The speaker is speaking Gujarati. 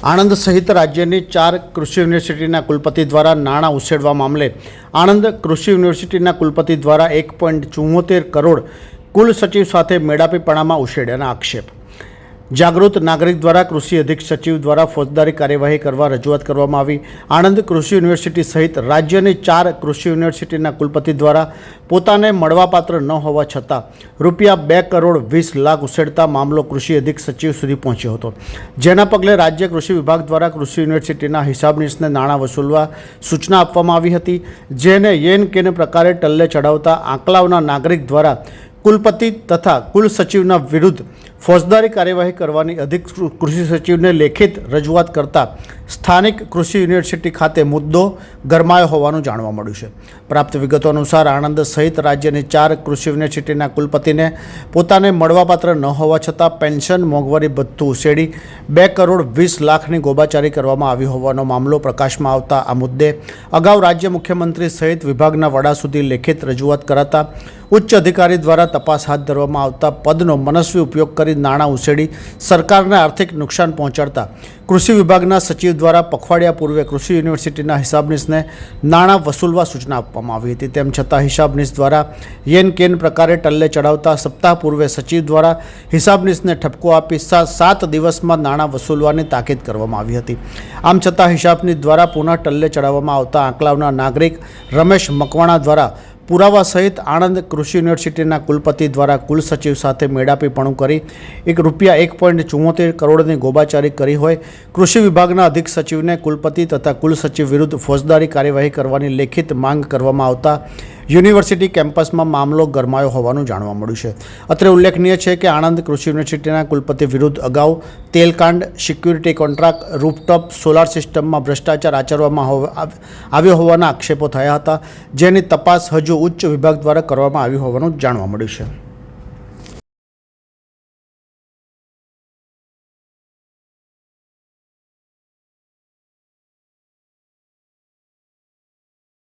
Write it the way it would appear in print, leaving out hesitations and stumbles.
આણંદ સહિત રાજ્યની 4 કૃષિ યુનિવર્સિટીના કુલપતિ દ્વારા નાણાં ઉછેરવા મામલે આણંદ કૃષિ યુનિવર્સિટીના કુલપતિ દ્વારા 1.74 કરોડ કુલ સચિવ સાથે મેળાપીપણામાં ઉછેર્યાના આક્ષેપ. જાગૃત નાગરિક દ્વારા કૃષિ અધિક સચિવ દ્વારા ફોજદારી કાર્યવાહી કરવા રજૂઆત કરવામાં આવી. આણંદ કૃષિ યુનિવર્સિટી સહિત રાજ્યની 4 કૃષિ યુનિવર્સિટીના કુલપતિ દ્વારા પોતાને મળવાપાત્ર ન હોવા છતાં ₹2 કરોડ 20 લાખ ઉછેરતા મામલો કૃષિ અધિક સચિવ સુધી પહોંચ્યો હતો, જેના પગલે રાજ્ય કૃષિ વિભાગ દ્વારા કૃષિ યુનિવર્સિટીના હિસાબનીશને નાણાં વસૂલવા સૂચના આપવામાં આવી હતી, જેને યેન કેન પ્રકારે ટલ્લે ચડાવતા આંકલાવના નાગરિક દ્વારા કુલપતિ તથા કુલ સચિવના વિરુદ્ધ ફોજદારી કાર્યવાહી કરવાની અધિક કૃષિ સચિવને લેખિત રજૂઆત કરતા સ્થાનિક કૃષિ યુનિવર્સિટી ખાતે મુદ્દો ગરમાયો હોવાનું જાણવા મળ્યું છે. પ્રાપ્ત વિગતો અનુસાર આણંદ સહિત રાજ્યની 4 કૃષિ યુનિવર્સિટીના કુલપતિને પોતાને મળવાપાત્ર ન હોવા છતાં પેન્શન મોંઘવારી ભથ્થું ઉછેરી ₹2 કરોડ 20 લાખની ગોબાચારી કરવામાં આવી હોવાનો મામલો પ્રકાશમાં આવતા આ મુદ્દે અગાઉ રાજ્ય મુખ્યમંત્રી સહિત વિભાગના વડા સુધી લેખિત રજૂઆત કરાતા ઉચ્ચ અધિકારી દ્વારા તપાસ હાથ ધરવામાં આવતા પદનો મનસ્વી ઉપયોગ કરી નાણાં ઉછેરી સરકારને આર્થિક નુકસાન પહોંચાડતા કૃષિ વિભાગના સચિવ દ્વારા પખવાડિયા પૂર્વે કૃષિ યુનિવર્સિટીના હિસાબનીશને નાણાં વસૂલવા સૂચના આપવામાં આવી હતી. તેમ છતાં હિસાબનીશ દ્વારા યેન કેન પ્રકારે ટલ્લે ચડાવતા સપ્તાહ પૂર્વે સચિવ દ્વારા હિસાબનીશને ઠપકો આપી 7 દિવસમાં નાણાં વસૂલવાની તાકીદ કરવામાં આવી હતી. આમ છતાં હિસાબનીશ દ્વારા પુનઃ ટલ્લે ચડાવવામાં આવતા આંકલાવના નાગરિક રમેશ મકવાણા દ્વારા પુરાવા સહિત આણંદ કૃષિ યુનિવર્સિટીના કુલપતિ દ્વારા કુલ સચિવ સાથે મેળાપીપણું કરી ₹1.74 કરોડની ગોબાચારી કરી હોય કૃષિ વિભાગના અધિક સચિવને કુલપતિ તથા કુલ સચિવ વિરુદ્ધ ફોજદારી કાર્યવાહી કરવાની લેખિત માંગ કરવામાં આવતા યુનિવર્સિટી કેમ્પસમાં મામલો ગરમાયો હોવાનું જાણવા મળ્યું છે. અત્રે ઉલ્લેખનીય છે કે આણંદ કૃષિ યુનિવર્સિટીના કુલપતિ વિરુદ્ધ અગાઉ તેલકાંડ, સિક્યુરિટી કોન્ટ્રાક્ટ, રૂફટોપ સોલાર સિસ્ટમમાં ભ્રષ્ટાચાર આચરવામાં આવ્યો હોવાના આક્ષેપો થયા હતા, જેની તપાસ હજુ ઉચ્ચ વિભાગ દ્વારા કરવામાં આવી હોવાનું જાણવા મળ્યું છે.